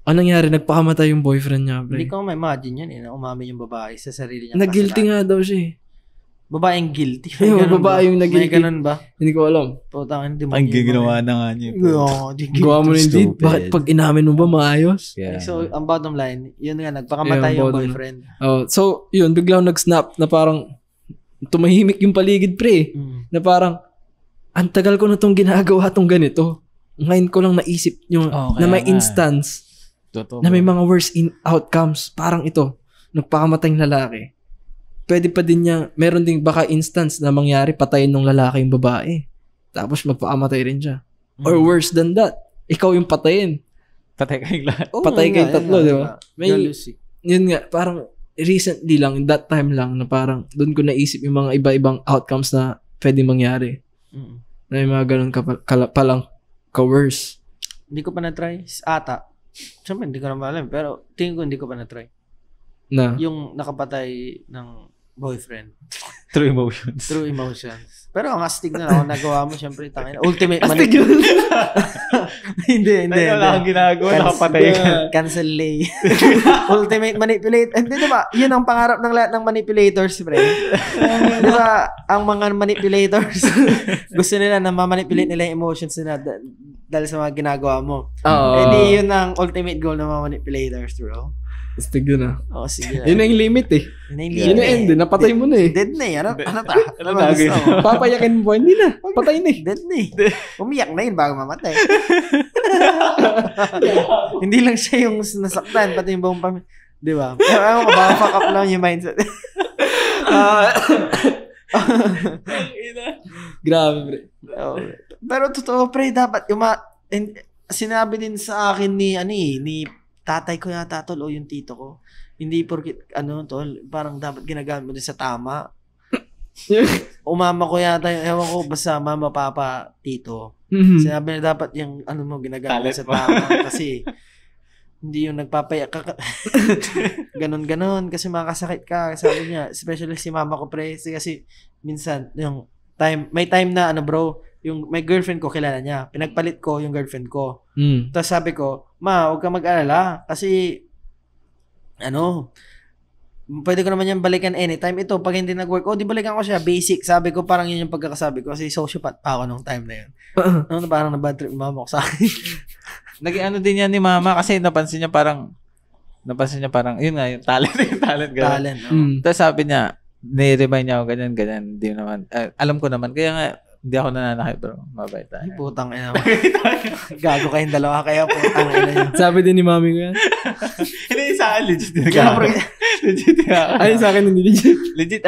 Anong nangyari? Nagpakamatay yung boyfriend niya, pre. Hindi ko ma-imagine yun na umamin yung babae sa sarili niya. Na-guilty nga daw siya eh. Babaeng guilty. Yung babae yung na-guilty. May ganun ba? Hindi ko alam. Putang, hindi mo. Ang ginawa na nga niya. Gawa mo na hindi. Stupid. Bakit pag inamin mo ba maayos? Yeah. So, ang bottom line, yun nga, nagpakamatay yung boyfriend. So, yun, biglang nag-snap na parang tumahimik yung paligid, pre. Na parang, ang tagal ko na tong ginagawa tong ganito. Ngayon ko lang naisip yung na may instance na may mga worse outcomes. Parang ito, nagpakamatay yung lalaki. Pwede pa din niya, meron ding baka instance na mangyari, patayin ng lalaki yung babae. Tapos magpakamatay rin siya. Or worse than that, ikaw yung patayin. Patay kayong lahat. Patay kayong tatlo, di ba? Yun nga, parang recently lang, in that time lang, na parang doon ko naisip yung mga iba-ibang outcomes na pwede mangyari. Na may mga ganun palang ka-worse. Hindi ko pa na-try. Ata. Siyempre, hindi ko naman alam. Pero tingin ko hindi ko pa na-try. Na? Yung nakapatay ng boyfriend. True emotions. True emotions. Pero ang astig na ako, nagawa mo, siyempre, tangin. Ultimate astig yun. Hindi. Wala kang ginagawa, nakapatay ka. Cancel lay. Ultimate manipulate. Hindi, diba? Yun ang pangarap ng lahat ng manipulators, pre. Diba? Ang mga manipulators, gusto nila na ma-manipulate nila yung emotions nila dahil sa mga ginagawa mo. Hindi yun ang ultimate goal ng mga manipulators, bro. Astig yun ah. Oo, sige. Yun na yung limit eh. Yun na end eh. Napatay mo na eh. Dead na eh. Ano ta? Ano na gusto mo? Papayakin mo. Hindi na. Patay na eh. Dead na eh. Umiyak na yun bago mamatay. Hindi lang siya yung nasaktan, pati yung buong pamilya. Di ba? Ako, fuck up lang yung mindset. Grabe, pre. Pero totoo, pre, dapat sinabi din sa akin ni tatay ko yata, tol, o yung tito ko. Hindi porkit, tol, parang dapat ginagamit mo din sa tama. Umama ko yata, ewan ko, basta mama, papa, tito. Sinabi na dapat yung, mo, ginagamit sa tama. Kasi, hindi yung nagpapayak ka. Ganon, kasi makakasakit ka. Sabi niya, especially si mama ko, pre, kasi minsan, may time na, bro, yung may girlfriend ko, kilala niya. Pinagpalit ko yung girlfriend ko. Tapos sabi ko, ma, huwag ka mag-alala. Kasi, pwede ko naman yan balikan anytime. Ito, pag hindi nag-work, di balikan ko siya. Basic. Sabi ko, parang yun yung pagkakasabi ko. Kasi sociopath pa ako nung time na yun. Parang na-bad trip yung mama ko sa akin. Naging din yan ni mama kasi napansin niya parang, yun nga, yung talent. Talent. Tapos sabi niya, ni-remind niya ako ganyan. Di naman, alam ko naman. Kaya nga, hindi ako nananakit, bro. Mabait tayo. Ay, putang ina mo. Gago kayong dalawa, kaya putang ina yun. Sabi din ni mami ko yan. Hindi, sa akin, legit. Legit nga. Ay, sa akin hindi legit. Legit,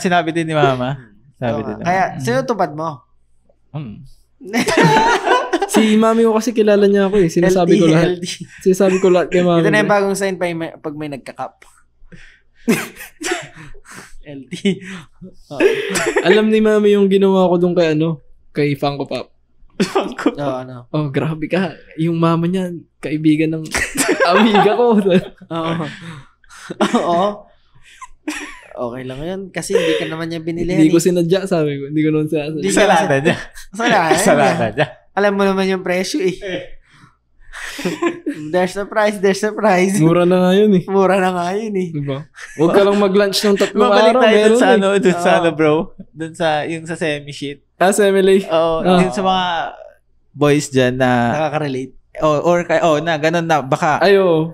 sinabi din ni mama. Sabi din naman. Kaya, sino tupad mo? Si mami ko kasi kilala niya ako eh. Sinasabi ko lahat. Sinasabi ko lahat kay mami. Ito na yung bagong sign pag may nagkakap. LT. Alam ni mami yung ginawa ko dun kay Funko Pop. Oh, grabe ka. Yung mama niya, kaibigan ng amiga ko. Oo. Okay lang yun. Kasi hindi ka naman niya binili. Hindi ko sinadya, sabi ko. Hindi ko naman sinadya. Salada niya. Salada niya. Alam mo naman yung presyo eh. There's a price. Mura na nga yun eh. Diba? Huwag ka lang mag-lunch ng 3 Mabalik araw. tayo Meron dun sa bro. Dun sa, yung sa semi-sheet. Semi-lay. Oo. Yung sa mga boys dyan na Nakaka-relate. na, ganun na. Baka,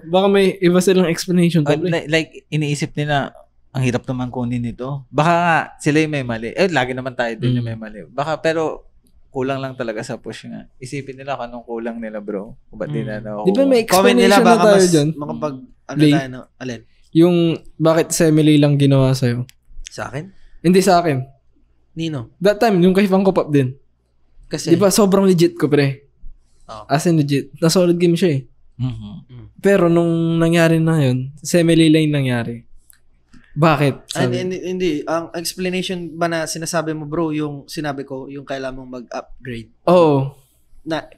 Baka may iba silang explanation. like, iniisip nila, ang hirap naman kunin nito. Baka nga, sila yung may mali. Lagi naman tayo din yung may mali. Baka, pero, kulang lang talaga sa push nga. Isipin nila kung anong kulang nila, bro. Kung ba't nila nakukuha. Di ba may Comment nila explanation na baka tayo mas dyan? makapag, ano Lay. tayo, no? Alin? Yung bakit semi-lay lang ginawa sa'yo? Sa akin? Hindi sa akin. Nino? That time, yung kay Funko Pop din. Kasi, Di ba sobrang legit ko, pre? Oh. As in legit. Na solid game siya eh. Mhm. Pero nung nangyari na yun, semi-lay lang nangyari. Bakit? Sabi. Hindi. Ang explanation ba na sinasabi mo, bro, yung sinabi ko, yung kailangan mong mag-upgrade. Oo.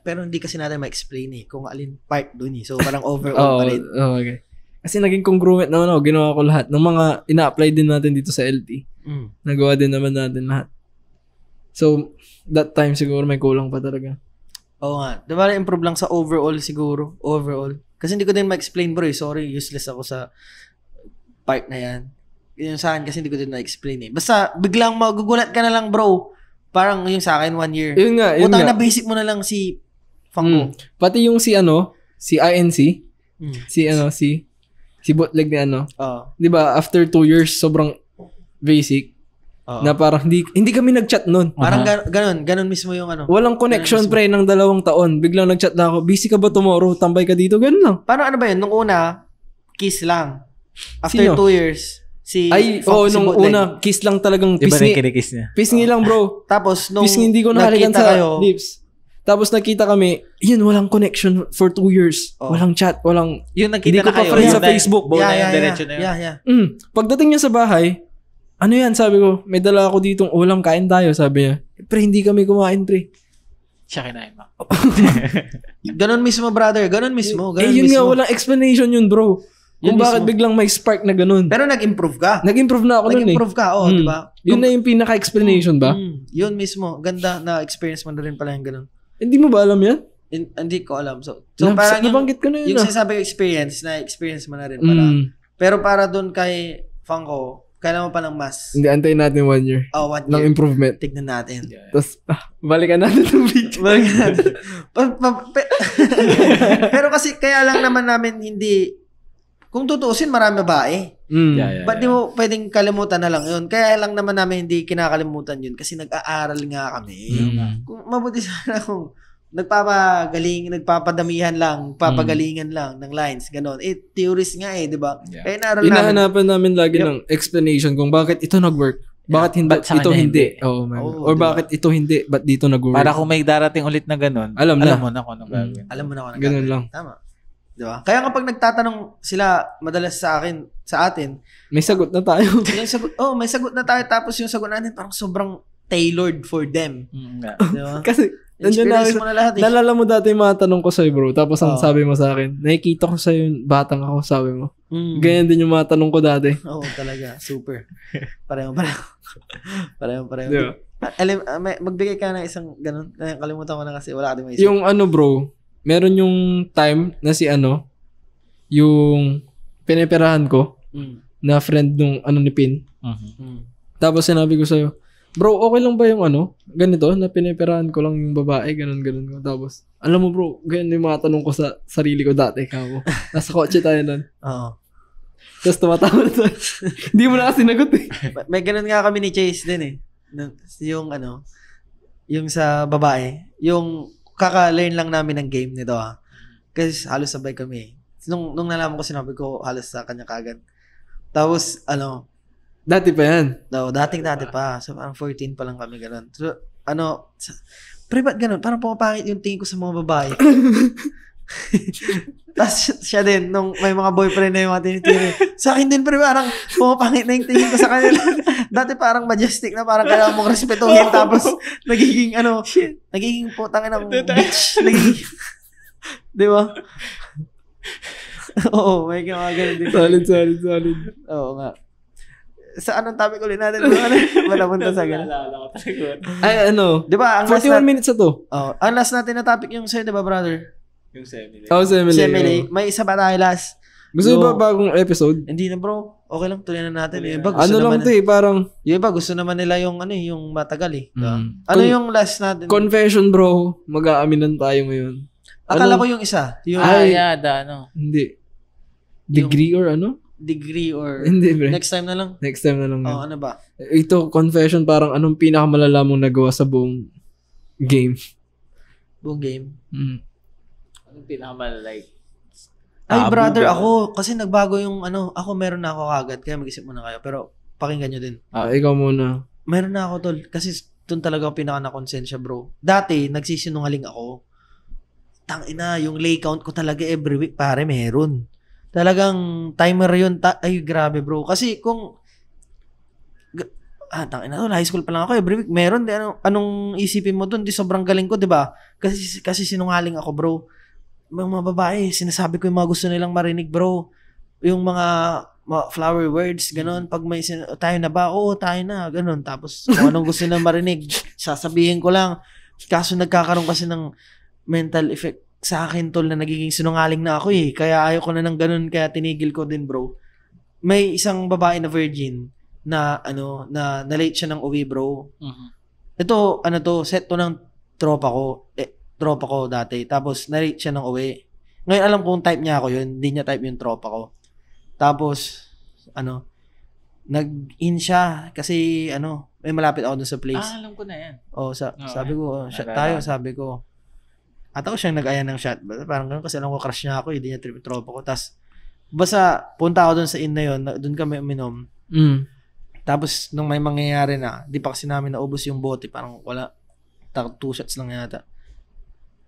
Pero hindi kasi natin ma-explain kung alin part dun So, parang overall pa rin. Okay. Kasi naging congruent naman ako. Ginawa ko lahat. Ng mga ina-apply din natin dito sa LT. Nagawa din naman natin lahat. So, that time siguro may kulang pa talaga. Oo nga. Diba improve lang sa overall siguro? Overall. Kasi hindi ko din ma-explain, bro. Sorry, useless ako sa part na yan. Yung sa akin kasi hindi ko din na-explain Basta biglang magugulat ka na lang, bro. Parang yung sa akin 1 year. Yun nga. Utang na basic mo na lang si Funko. Pati yung si INC, si bootleg ni Di ba, after 2 years, sobrang basic. Na parang hindi kami nag-chat nun. Parang ganun mismo yung Walang connection, pre, ng 2 taon. Biglang nag-chat na ako, busy ka ba tomorrow? Tambay ka dito? Ganun lang. Paano ba yun? Nung una, kiss lang. After Sino? 2 years, si nung bootleg. una, kiss lang talagang Iba na pisngi. yung kinikiss niya. Pisngi lang, bro. Tapos, nung Pisngi hindi ko nahalikan nagkita sa kayo, lips. Tapos nakita kami, yun, walang connection for 2 years. Walang chat, walang... Yung Hindi nagkita ko na pa kayo. friend sa yun na- Facebook. buo na yung diretso na yun. Yeah. Pagdating niya sa bahay, ano yan, sabi ko, may dala ako ditong ulam, kain tayo, sabi niya. Pre, hindi kami kumain, pre. Siya kinain mo. Ganun mismo, brother. Ganun mismo. Yun nga, walang explanation yun, bro. Kung Yun bakit mismo. biglang may spark na ganun. Pero nag-improve ka. Nag-improve na ako nun eh. Nag-improve ka, di ba? Yun na yung pinaka-explanation ba? Yun mismo. Ganda na experience mo na rin pala yung ganun. Hindi mo ba alam yan? Hindi ko alam. So parang nabanggit ko na yun. yung sinasabi ko experience mo na rin pala. Pero para dun kay Funko, kailangan mo pa ng mas. Hindi, antayin natin 1 year. 1 ng year. improvement. Tignan natin. Tapos, balikan natin yung video. Balikan natin. Pero kasi kaya lang naman namin hindi, kung tutuusin, marami babae. Ba't di mo pwedeng kalimutan na lang yun? Kaya lang naman namin hindi kinakalimutan yun kasi nag-aaral nga kami. Kung mabuti sana kung nagpapadamihan lang, papagalingan lang ng lines, ganon. Theories nga di ba? Yeah. Kaya naaral namin. Hinahanapan namin lagi ng explanation kung bakit ito nag-work. Bakit hindi, Ba't sa ito kanya hindi. hindi? Or diba? bakit ito hindi, ba't dito nag-work. Para kung may darating ulit na ganun, Alam mo na kung anong gagawin. Alam mo na kung Ganun lang. Tama. Di ba? Kaya kapag nagtatanong sila madalas sa atin, May sagot na tayo. yung sagot, may sagot na tayo tapos yung sagot natin parang sobrang tailored for them. Di ba? Kasi, nandiyan na, Experience mo na lahat nalala mo dati yung mga tanong ko sa'yo, bro. Tapos ang Oo. sabi mo sa akin, nakikita ko sa'yo yung batang ako, sabi mo. Ganyan din yung mga tanong ko dati. Oo, talaga. Super. Pareho. Pareho. Diba? Magbigay ka ng isang ganun. Kalimutan ko na kasi wala ka din maisip. Yung bro, meron yung time na si yung piniperahan ko, na friend nung ni Pin. Tapos sinabi ko sa'yo, bro, okay lang ba yung ganito, na piniperahan ko lang yung babae, ganun ko. Tapos, alam mo bro, ganyan yung mga tanong ko sa sarili ko dati, kako. Nasa kotse tayo nun. Oo. Tapos tumatawa na tayo. Hindi mo na kasi nagot eh. May ganun nga kami ni Chase din Yung yung sa babae, yung kaka-learn lang namin ng game nito Kasi halos sabay kami. Nung nalaman ko, sinabi ko halos sa kanya kagad. Tapos, Dati pa yan. dating pa. So, parang 14 pa lang kami ganun. So, pre, ba't ganun? Parang pumapangit yung tingin ko sa mga babae. Tapos siya din, nung may mga boyfriend na yung mga tinitiri. Sa akin din, pre, parang pumapangit na yung tingin ko sa kanila. Dati parang majestic na parang kailangan mong respetuhin. Tapos, nagiging putang ng bitch. Di ba? Oo, may mga ganun din. Solid. Oo nga. Sa anong topic ulit natin? Malamunta sa ganun. Ay, Di ba? Ang last 41 minutes na to. ang last natin na topic yung sa'yo, di ba, brother? Yung semi. Semele. May isa ba tayo last? Gusto mo ba bagong episode? Hindi na, bro. Okay lang, tuloy na natin. Yung iba, gusto Ano lang naman, to parang yung iba, gusto naman nila yung matagal Diba? Ano yung last natin? confession bro, mag-aaminan tayo ngayon. Akala ko yung isa. Yung Hindi. Degree or ano? degree or Hindi, pre. next time na lang. Next time na lang. Oh, ano ba? Ito, confession, parang anong pinakamalala mong nagawa sa buong game? Buong game. Anong pinakamalike? Ay, brother, ako, kasi nagbago yung ako meron na ako kagad, kaya mag-isip muna kayo. Pero, pakinggan nyo din. Ikaw muna. Meron na ako, tol. Kasi, doon talaga ako pinaka na-konsensya, bro. Dati, nagsisinungaling ako. Tangina, yung lay count ko talaga every week, pare, meron. Talagang timer yun. Ay, grabe, bro. Kasi, kung, tangina, high school pa lang ako, every week, meron. Di, anong isipin mo doon? Di sobrang galing ko, di ba? Kasi sinungaling ako, bro. Mga babae, sinasabi ko yung mga gusto nilang marinig, bro. Yung mga flower words, ganun. Pag may tayo na ba? Oo, tayo na, ganun. Tapos, kung anong gusto nilang marinig, sasabihin ko lang. Kaso nagkakaroon kasi ng mental effect sa akin, tol, na nagiging sinungaling na ako Kaya ayaw ko na ng ganun, kaya tinigil ko din, bro. May isang babae na virgin na, na late siya ng uwi, bro. Ito, set to ng tropa ko dati. Tapos, na-rate siya ng uwi. Ngayon, alam kong type niya ako yun. Hindi niya type yung tropa ko. Tapos, nag-in siya. Kasi, may malapit ako dun sa place. Alam ko na yan. Sabi ko, shot tayo, sabi ko. At ako siyang nag-aya ng shot. Parang ganun kasi alam ko crush niya ako. Hindi niya trip yung tropa ko. Tapos, basta, punta ako dun sa in na yun. Dun kami uminom. Tapos, nung may mangyayari na, di pa kasi namin naubos yung bote. Parang wala. 2 shots lang yata.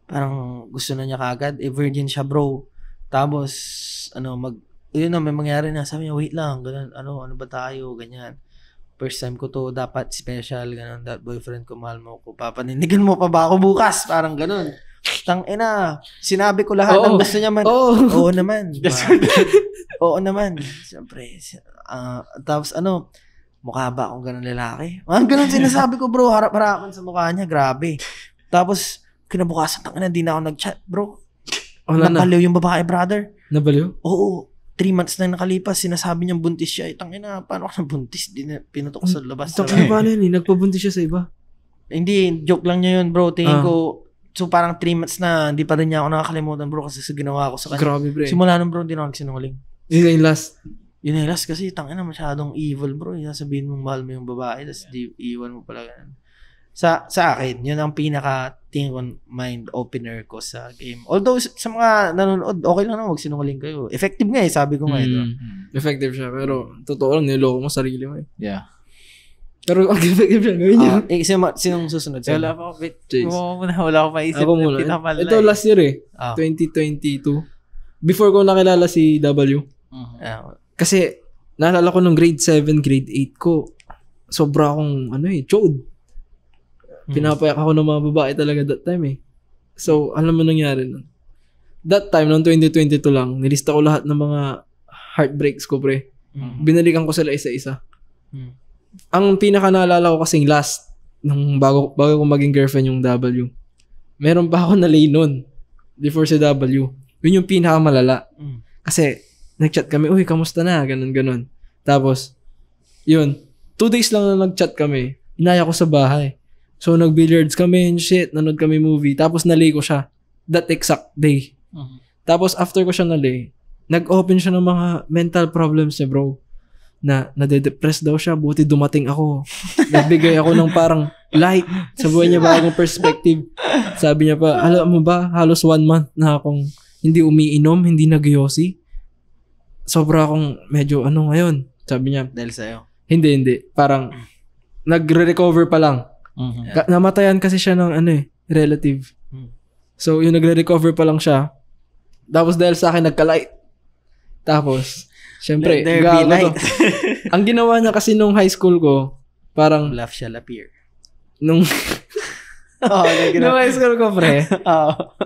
Parang gusto na niya kagad. Virgin siya, bro. Tapos, may mangyari na. Sabi niya, wait lang. Ganun, ano ba tayo? Ganyan. First time ko to, dapat special. Ganun, that boyfriend ko, mahal mo ko. Papanindigan mo pa ba ako bukas? Parang ganun. Tangina. Sinabi ko lahat ng gusto niya man. Oo naman. Oo naman. Siyempre. Tapos, mukha ba akong ganun lalaki? Ganun sinasabi ko, bro. Harap-harapan sa mukha niya. Grabe. Tapos, kinabukasan, tangina, hindi na ako nag-chat, bro. Nabaliw yung babae, brother. Nabaliw? Oo. 3 months na nakalipas, sinasabi niyang buntis siya. Tangina, paano ka nabuntis? Pinutok sa labas. Tangina, paano yun? Nagpabuntis siya sa iba? Hindi, joke lang niya yun, bro. Tingin ko, so parang 3 months na, hindi pa rin niya ako nakakalimutan, bro, kasi sa ginawa ko sa kanya. Grabe, bro. Simula nun, bro, hindi na ako nagsinungaling. Yun na yung last. Yun na yung last kasi, tangina, masyadong evil, bro. Sasabihin mong mahal mo yung babae, tapos iwan mo pala ganun. Sa akin, yun ang pinaka tingin ko mind opener ko sa game. Although sa mga nanonood, okay lang na magsinungaling kayo. Effective nga sabi ko nga ito. Effective siya, pero totoo lang, niloko mo sarili mo Yeah. Pero ang effective siya, gawin niyo. Sinong susunod? Wala pa ako maisip. Ako muna. Ito last year 2022. Before ko nakilala si W. Kasi, naalala ko nung grade 7, grade 8 ko, sobra akong, chode. Pinapayak ako ng mga babae talaga that time So, alam mo nangyari nun. That time, noong 2022 lang, nilista ko lahat ng mga heartbreaks ko, pre. Binalikan ko sila isa-isa. Ang pinaka naalala ko kasing last, nung bago ko maging girlfriend yung W, meron pa ako na lay nun, before si W. Yun yung pinaka malala. Kasi, nag-chat kami, uy, kamusta na? Ganon. Tapos, yun, 2 days lang na nag-chat kami, inaya ko sa bahay. So, nag-billiards kami and shit, nanood kami movie, tapos nalay ko siya that exact day. Tapos, after ko siya nalay, nag-open siya ng mga mental problems niya, bro. Na nade-depress daw siya, buti dumating ako. Nagbigay ako ng parang light sa buhay niya, bagong perspective. Sabi niya pa, alam mo ba, halos 1 month na akong hindi umiinom, hindi nag-yosi. Sobra akong medyo ngayon. Sabi niya. Dahil sa'yo? Hindi. Parang, nagre-recover pa lang. Namatayan kasi siya ng relative. So, yung nagre-recover pa lang siya. Tapos dahil sa akin, nagka-light. Tapos, syempre, ang ginawa niya kasi nung high school ko, parang... Laugh shall appear. Nung high school ko, pre.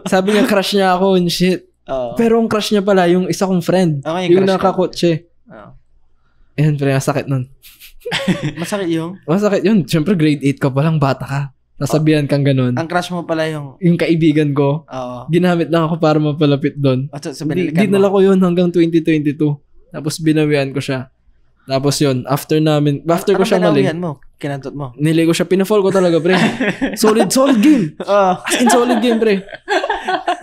Sabi niya, crush niya ako and shit. Pero ang crush niya pala, yung isa kong friend. Yung nakakotse. Ayan, pre, masakit nun. Masakit yung? Masakit yun. Siyempre, grade 8 ka pa lang, bata ka. Nasabihan kang ganun. Ang crush mo pala yung kaibigan ko. Ginamit lang ako para mapalapit doon. So, dinala ko yun hanggang 2022. Tapos binawian ko siya. Tapos yun, after ko siya binawihan mali, mo? Kinantot mo? nili ko siya, pinafall ko talaga, pre. Solid game. As in solid game, pre.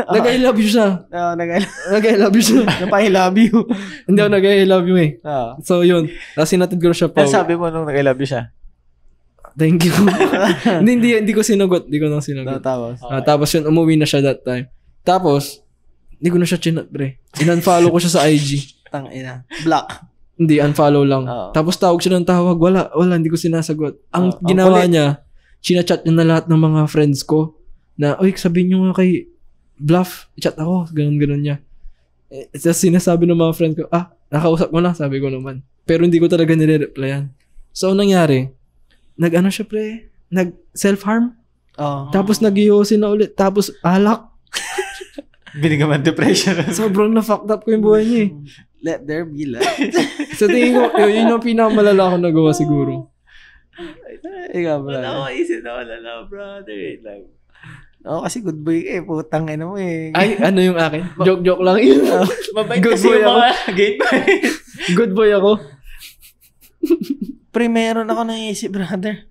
Nag-I love you siya. Nag-I love you siya. Napa-I love you. Hindi ako nag-I love you eh. So yun, tapos sinatid ko na siya pa. Ano sabi mo nung nag-I love you siya? Thank you. hindi ko sinagot. Hindi ko nang sinagot. Tapos? Tapos yun, umuwi na siya that time. Tapos, hindi ko na siya chinat, pre. In-unfollow ko siya sa IG. Tangina. Block. Hindi, unfollow lang. Tapos tawag siya ng tawag. Wala, hindi ko sinasagot. Ang ginawa niya, chinachat niya na lahat ng mga friends ko na, oy, sabihin niyo nga kay Bluff, chat ako. Ganun niya. Tapos sinasabi ng mga friends ko, nakausap mo na, sabi ko naman. Pero hindi ko talaga nire-replyan. So, nangyari, nag-ano siya, pre? Nag-self-harm. Tapos nag-iyosin na ulit. Tapos, alak. Binigyan man depression. Sobrang na-fucked up ko yung buhay niya eh. Let there be light. Sa tingin ko, yun yung pinakamalala ko nagawa siguro. Ikaw, brother. Wala ko isip na malala, brother. Kasi good boy ka eh. Putang ina mo eh. Ay, ano yung akin? Joke lang yun. Mabait Good kasi boy yung ako. mga game boy. Good boy ako. Pre, meron ako naisip, brother.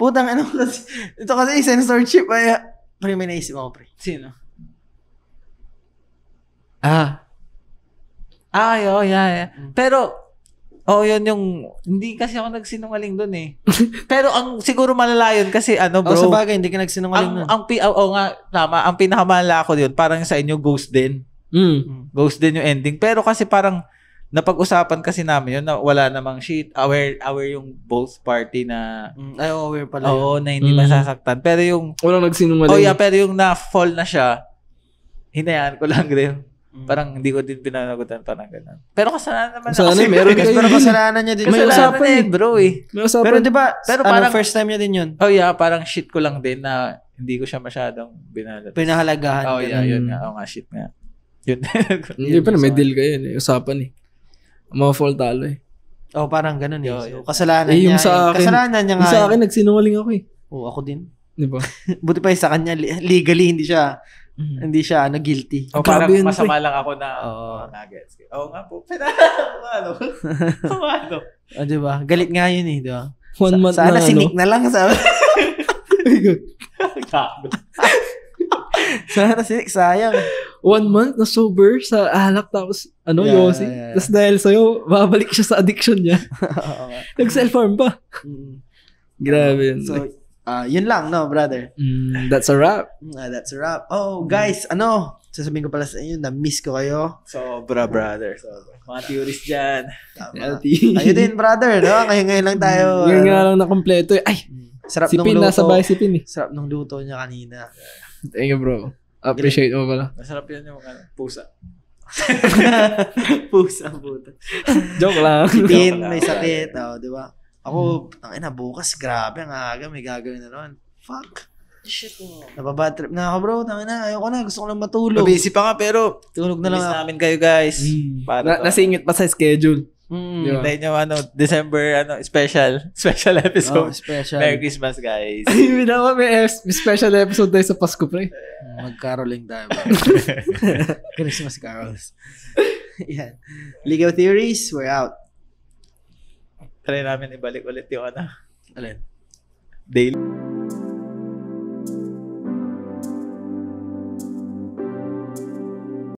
Putang ano kasi. Ito kasi censorship. Pre, may naisip ako, pre. Sino? Yeah. Pero, yun yung, hindi kasi ako nagsinungaling doon eh. Pero siguro malala yun kasi bro. Sa bagay, hindi ka nagsinungaling nun. Nga, tama. Ang pinakamalala ko yun, parang sa inyo, ghost din. Ghost din yung ending. Pero kasi parang, napag-usapan kasi namin yun na wala namang shit. Aware yung both party na, aware pala oo, na hindi masasaktan. Pero yung, walang nagsinungaling. pero yung na-fall na siya, hinayaan ko lang din. Parang hindi ko din pinanagutan parang gano'n. Pero kasalanan naman meron kayo. Pero kasalanan niya din. May usapan eh, bro eh. May usapan. Pero diba, parang first time niya din yun. Parang shit ko lang din na hindi ko siya masyadong pinahalagahan. Yun nga. Shit nga. Yun. Hindi pa na, may deal kayo eh. Usapan eh. Mga fall talo eh. Parang gano'n eh. So, kasalanan niya. Yung sa akin, kasalanan niya nga. Yung sa akin, nagsinungaling ako eh. Ako din. Di ba? Buti pa yung sa kanya, legally, hindi siya guilty. Parang yun, masama lang ako na nuggets. Nga po. Ano? Diba? Galit nga yun eh, diba? 1 month sana sinik na lang, sabi. Sana sinik, sayang. 1 month na sober sa alak tapos yosi. Tapos dahil sa'yo, babalik siya sa addiction niya. Nag-self-harm pa. Grabe yun. So, yun lang, no, brother? That's a wrap. That's a wrap. Guys, sasabihin ko pala sa inyo, na-miss ko kayo. Sobra, brother. Mga theories dyan. Tayo din, brother, no? Ngayon lang tayo. Ngayon nga lang na kompleto eh. Ay, sarap si nung Pin, luto. nasa bahay si Pin eh. Sarap nung luto niya kanina. Thank you, bro. Appreciate mo pala. Masarap yan yung pusa. Pusa. Joke lang. Si Pin, may sakit. Di ba? Ako, bukas, grabe, ang aga, may gagawin na naman. Fuck. Shit mo. Napabad trip na ako, bro. Ayoko na, gusto ko lang matulog. Busy pa nga, pero tulog na lang miss ako. namin kayo, guys. Nasingit pa sa schedule. Diba? Hintayin nyo, December, special episode. Special. Merry Christmas, guys. Ay, may special episode tayo sa Pasko, pre. Mag-caroling tayo. Christmas carols. Yan. Legal Theories, we're out. Try namin ibalik ulit yung Alin? daily.